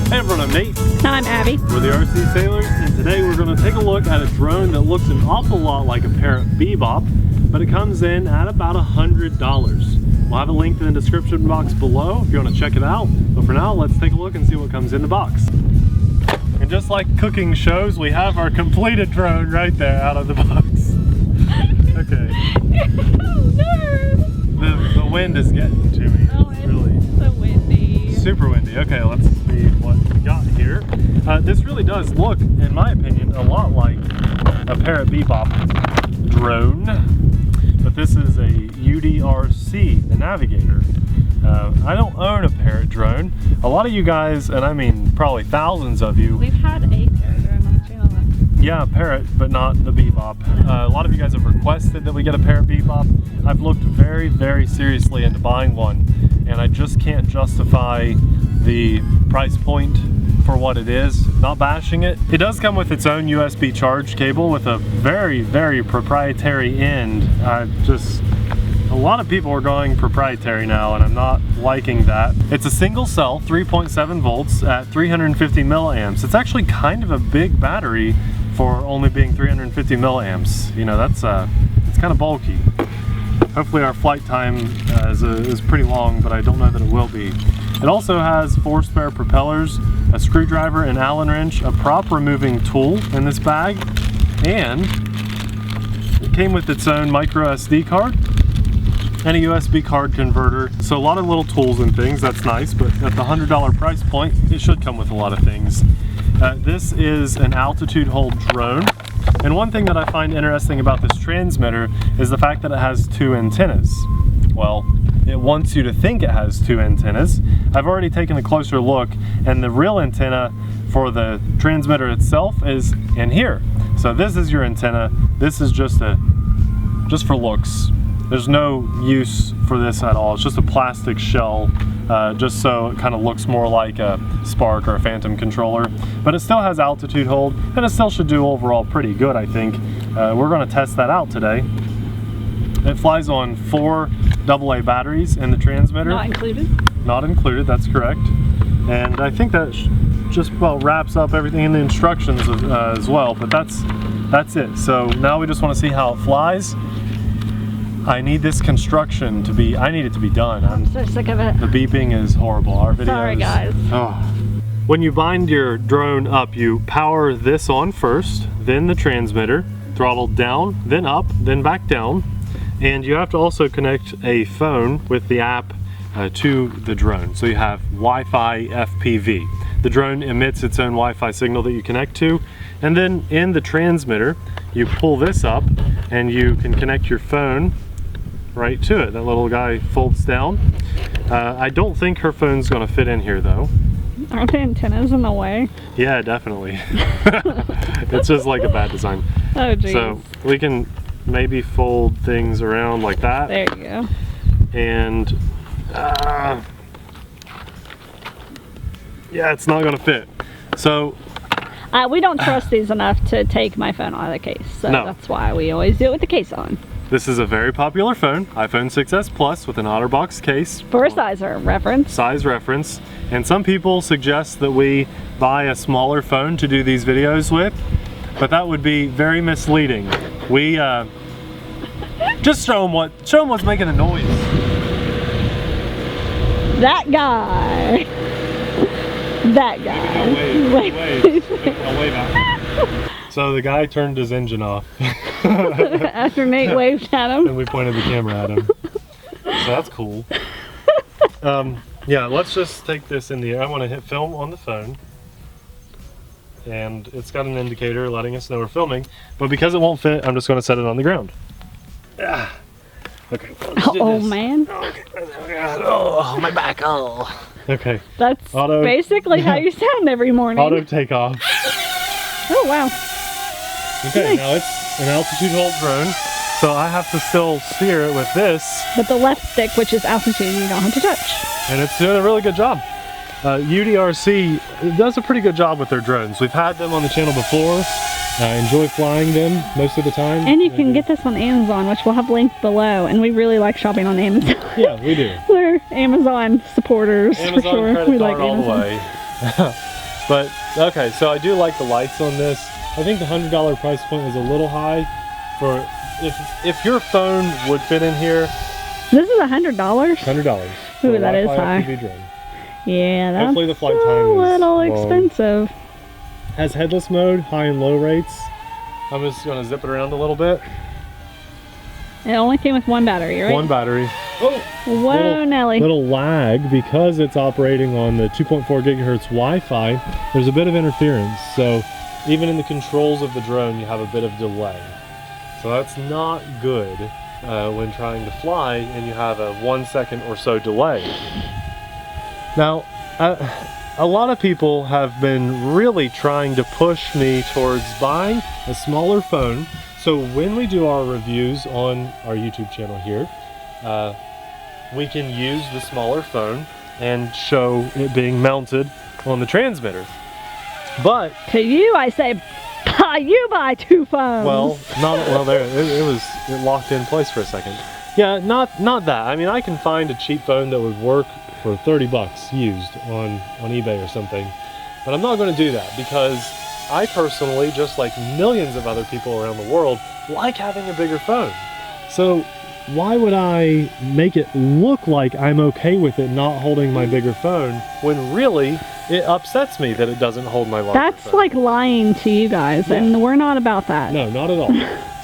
Hey everyone, I'm Nate. I'm Abby. We're the RC Sailors, and today we're going to take a look at a drone that looks an awful lot like a Parrot Bebop, but it comes in at about $100. We'll have a link in the description box below if you want to check it out. But for now, let's take a look and see what comes in the box. And just like cooking shows, we have our completed drone right there out of the box. Okay. The wind is getting to me. Oh, it's really so windy. Super windy. Okay, let's see what we got here. This really does look, in my opinion, a lot like a Parrot Bebop drone, but this is a UDRC, the Navigator. I don't own a Parrot drone. A lot of you guys, and I mean probably thousands of you. We've had a Parrot drone on the channel. Yeah, Parrot, but not the Bebop. A lot of you guys have requested that we get a Parrot Bebop. I've looked very, very seriously into buying one, and I just can't justify the price point for what it is. Not bashing it. It does come with its own USB charge cable with a very, very proprietary end. A lot of people are going proprietary now, and I'm not liking that. It's a single cell, 3.7 volts at 350 milliamps. It's actually kind of a big battery for only being 350 milliamps. You know, it's kind of bulky. Hopefully our flight time is pretty long, but I don't know that it will be. It also has 4 spare propellers, a screwdriver, an Allen wrench, a prop removing tool in this bag, and it came with its own micro SD card and a USB card converter. So a lot of little tools and things, that's nice, but at the $100 price point, it should come with a lot of things. This is an altitude hold drone. And one thing that I find interesting about this transmitter is the fact that it has 2 antennas. Well, it wants you to think it has 2 antennas. I've already taken a closer look, and the real antenna for the transmitter itself is in here. So this is your antenna. This is just for looks. There's no use for this at all. It's just a plastic shell, just so it kind of looks more like a Spark or a Phantom controller. But it still has altitude hold, and it still should do overall pretty good, I think. We're going to test that out today. It flies on 4 AA batteries in the transmitter. Not included? Not included, that's correct. And I think that just about wraps up everything in the instructions as well, but that's it. So now we just want to see how it flies. I need this construction to be, I need it to be done. I'm so sick of it. The beeping is horrible. Our videos. Sorry guys. Oh. When you bind your drone up, you power this on first, then the transmitter, throttle down, then up, then back down. And you have to also connect a phone with the app to the drone. So you have Wi-Fi FPV. The drone emits its own Wi-Fi signal that you connect to. And then in the transmitter, you pull this up and you can connect your phone right to it. That little guy folds down. I don't think her phone's gonna fit in here though. Aren't the antennas in the way? Yeah, definitely. It's just like a bad design. Oh geez. So we can maybe fold things around like that. There you go. And yeah, it's not gonna fit. So we don't trust these enough to take my phone out of the case, so no. That's why we always do it with the case on. This is a very popular phone, iPhone 6s Plus with an OtterBox case. For a size reference. Size reference. And some people suggest that we buy a smaller phone to do these videos with, but that would be very misleading. We just show them what's making the noise. That guy. That guy. Wave out. So the guy turned his engine off. After Nate waved at him. And we pointed the camera at him. So that's cool. Yeah, let's just take this in the air. I want to hit film on the phone. And it's got an indicator letting us know we're filming. But because it won't fit, I'm just going to set it on the ground. Okay. Oh man. Oh, my back. Oh. Okay. That's basically how you sound every morning. Auto takeoff. Oh wow. Okay, now it's an altitude hold drone, so I have to still steer it with this. But the left stick, which is altitude, you don't have to touch. And it's doing a really good job. UDRC does a pretty good job with their drones. We've had them on the channel before. I enjoy flying them most of the time. And you can get this on Amazon, which we'll have linked below. And we really like shopping on Amazon. Yeah, we do. We're Amazon supporters, Amazon for sure. credit We card like all the way. But okay, so I do like the lights on this. I think the $100 price point is a little high for if your phone would fit in here. This is $100. $100. Ooh, that is high. FPV drone. Yeah, that's Hopefully the flight time a is little long. expensive. Has headless mode, high and low rates. I'm just gonna zip it around a little bit. It only came with one battery, right? One battery. Oh, whoa, Nelly. Little lag because it's operating on the 2.4 gigahertz Wi-Fi. There's a bit of interference, so even in the controls of the drone, you have a bit of delay. So that's not good when trying to fly and you have a 1 second or so delay. Now, a lot of people have been really trying to push me towards buying a smaller phone. So when we do our reviews on our YouTube channel here, we can use the smaller phone and show it being mounted on the transmitter. But to you, I say, you buy two phones. Well, there it locked in place for a second. Yeah, not that. I mean, I can find a cheap phone that would work for 30 bucks used on eBay or something, but I'm not going to do that because I personally, just like millions of other people around the world, like having a bigger phone. So why would I make it look like I'm okay with it not holding my bigger phone when really it upsets me that it doesn't hold my larger phone? That's like lying to you guys, and we're not about that. No, not at all.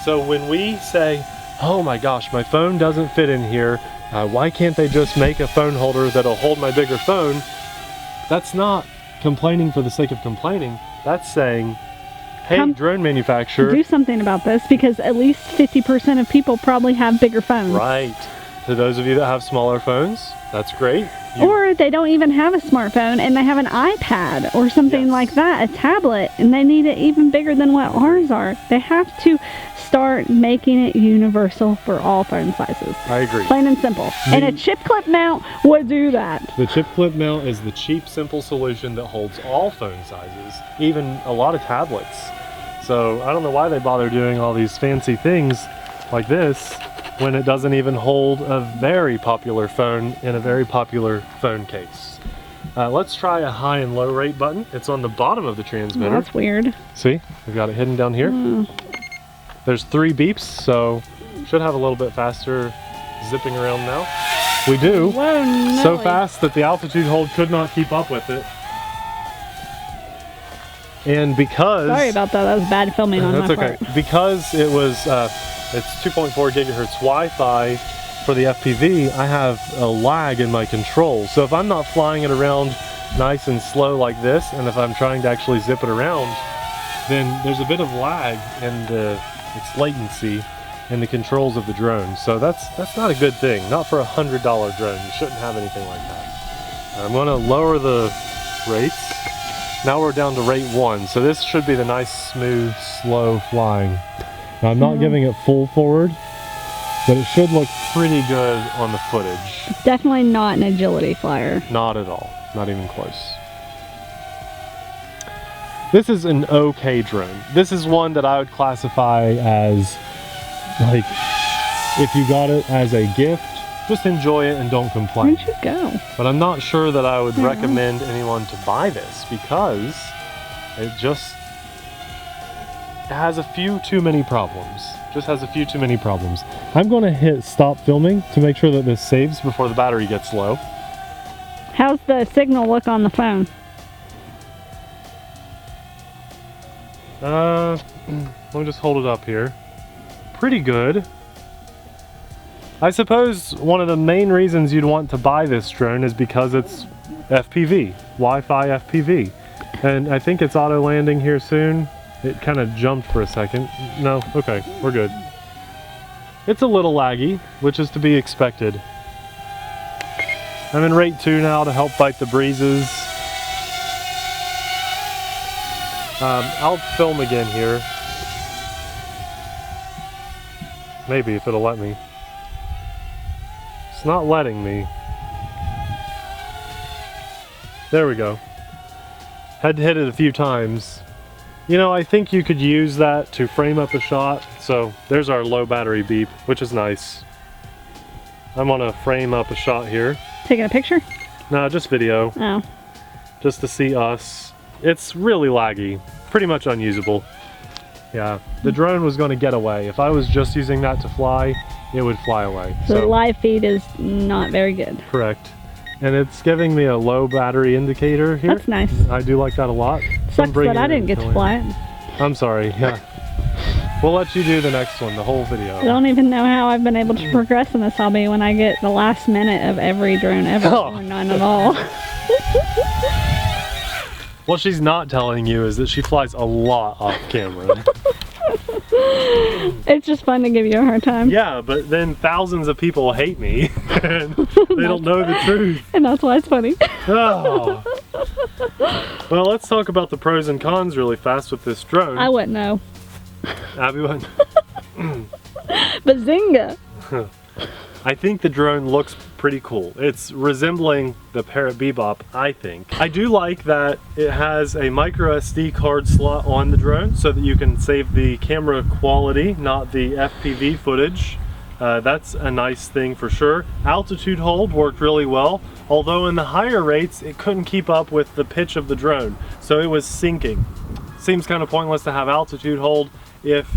So when we say, oh my gosh, my phone doesn't fit in here, why can't they just make a phone holder that'll hold my bigger phone? That's not complaining for the sake of complaining. That's saying, hey, drone manufacturer, do something about this, because at least 50% of people probably have bigger phones. Right. To those of you that have smaller phones, that's great. Or they don't even have a smartphone and they have an iPad or something like that, a tablet, and they need it even bigger than what ours are. They have to start making it universal for all phone sizes. I agree. Plain and simple. And a chip clip mount would do that. The chip clip mount is the cheap, simple solution that holds all phone sizes, even a lot of tablets. So I don't know why they bother doing all these fancy things like this when it doesn't even hold a very popular phone in a very popular phone case. Let's try a high and low rate button. It's on the bottom of the transmitter. Oh, that's weird. See, we've got it hidden down here. There's 3 beeps, so should have a little bit faster zipping around now. We do. Whoa, no. So fast that the altitude hold could not keep up with it. And because... Sorry about that, that was bad filming on my part. Because it was, it's 2.4 gigahertz Wi-Fi for the FPV, I have a lag in my controls. So if I'm not flying it around nice and slow like this, and if I'm trying to actually zip it around, then there's a bit of lag in its latency in the controls of the drone. So that's not a good thing. Not for a $100 drone. You shouldn't have anything like that. I'm going to lower the rates. Now we're down to rate 1, so this should be the nice, smooth, slow flying. Now I'm not giving it full forward, but it should look pretty good on the footage. Definitely not an agility flyer. Not at all, not even close. This is an okay drone. This is one that I would classify as, like, if you got it as a gift, just enjoy it and don't complain. Where'd you go? But I'm not sure that I would recommend anyone to buy this because it has a few too many problems. Just has a few too many problems. I'm going to hit stop filming to make sure that this saves before the battery gets low. How's the signal look on the phone? Let me just hold it up here. Pretty good. I suppose one of the main reasons you'd want to buy this drone is because it's FPV, Wi-Fi FPV. And I think it's auto landing here soon. It kind of jumped for a second. No, okay, we're good. It's a little laggy, which is to be expected. I'm in rate 2 now to help fight the breezes. I'll film again here. Maybe if it'll let me. It's not letting me. There we go. Had to hit it a few times. You know, I think you could use that to frame up a shot. So there's our low battery beep, which is nice. I'm gonna frame up a shot here. Taking a picture? No, just video. Oh. Just to see us it's really laggy, pretty much unusable. Yeah, the drone was going to get away. If I was just using that to fly, it would fly away. So the live feed is not very good. Correct. And it's giving me a low battery indicator here. That's nice. I do like that a lot. Sucks that I didn't get to fly it. I'm sorry, yeah. We'll let you do the next one, the whole video. I don't even know how I've been able to progress in this hobby when I get the last minute of every drone ever, or none at all. What she's not telling you is that she flies a lot off camera. It's just fun to give you a hard time. Yeah, but then thousands of people hate me and they don't know the truth. And that's why it's funny. Oh. Well, let's talk about the pros and cons really fast with this drone. I wouldn't know. Abby wouldn't. Bazinga! I think the drone looks pretty cool. It's resembling the Parrot Bebop, I think. I do like that it has a micro SD card slot on the drone so that you can save the camera quality, not the FPV footage. That's a nice thing for sure. Altitude hold worked really well, although in the higher rates it couldn't keep up with the pitch of the drone, so it was sinking. Seems kind of pointless to have altitude hold if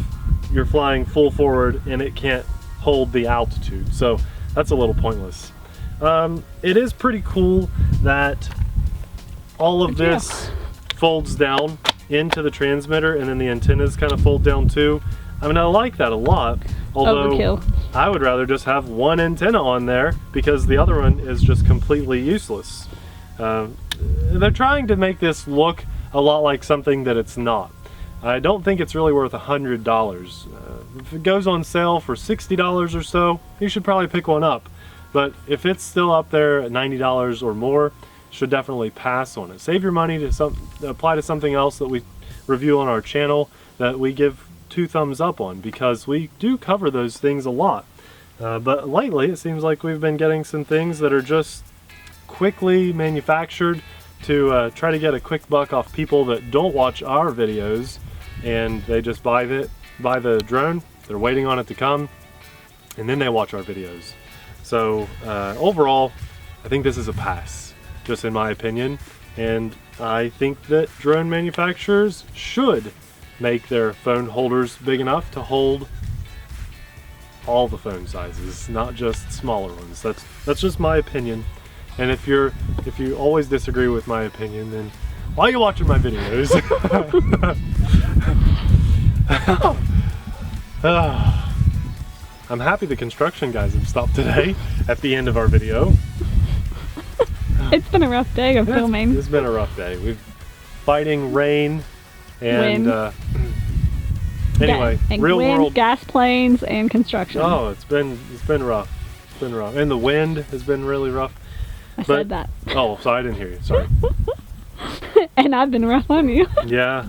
you're flying full forward and it can't hold the altitude, so that's a little pointless. It is pretty cool that all of this folds down into the transmitter and then the antennas kind of fold down too. I mean, I like that a lot, although Overkill. I would rather just have one antenna on there because the other one is just completely useless. They're trying to make this look a lot like something that it's not. I don't think it's really worth $100. If it goes on sale for $60 or so, you should probably pick one up. But if it's still up there at $90 or more, you should definitely pass on it. Save your money to apply to something else that we review on our channel that we give 2 thumbs up on, because we do cover those things a lot. But lately it seems like we've been getting some things that are just quickly manufactured to try to get a quick buck off people that don't watch our videos, and they just buy the drone, they're waiting on it to come, and then they watch our videos. So overall, I think this is a pass, just in my opinion, and I think that drone manufacturers should make their phone holders big enough to hold all the phone sizes, not just smaller ones. That's just my opinion. And if you always disagree with my opinion, then why are you watching my videos? I'm happy the construction guys have stopped today at the end of our video. It's been a rough day of filming. It's been a rough day. We've fighting rain and anyway, and real wind, world gas planes, and construction. Oh, it's been rough. It's been rough, and the wind has been really rough. I said that. Oh, so I didn't hear you. Sorry. And I've been rough on you. Yeah.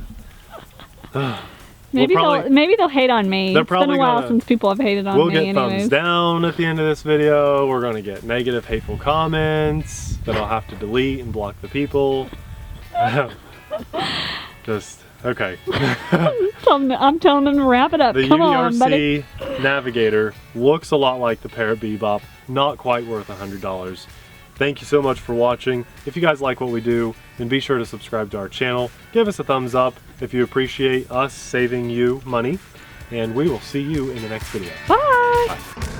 Maybe they'll hate on me. They're it's been a while since people have hated on me. We'll get thumbs down at the end of this video. We're gonna get negative, hateful comments that I'll have to delete and block the people. Just okay. I'm telling them to wrap it up. The Come on, buddy. UDRC Navigator looks a lot like the Parrot Bebop. Not quite worth $100. Thank you so much for watching. If you guys like what we do, then be sure to subscribe to our channel. Give us a thumbs up if you appreciate us saving you money. And we will see you in the next video. Bye. Bye.